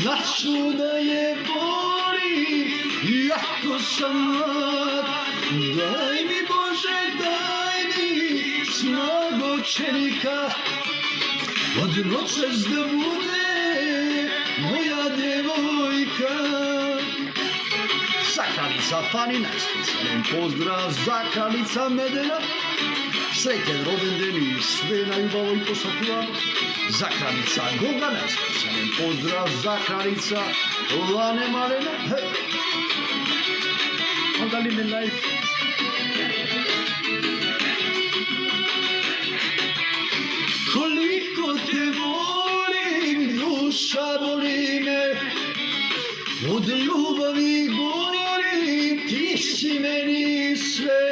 značu da je boli, jako sam mlad. Daj mi Bože, daj mi snago čelika, od noćas da bude moja djevojka. Zakranica Panina, specijalен pozdrav za kraljica Medena. Srećen rođendan i sve najljubav i posakova. Za kraljica Gogana, specijalен pozdrav za kraljica Lane Malena. Hej! Onda li me life? Koliko te volim, duša boli me, od ljubavi govorim, ti si meni sve.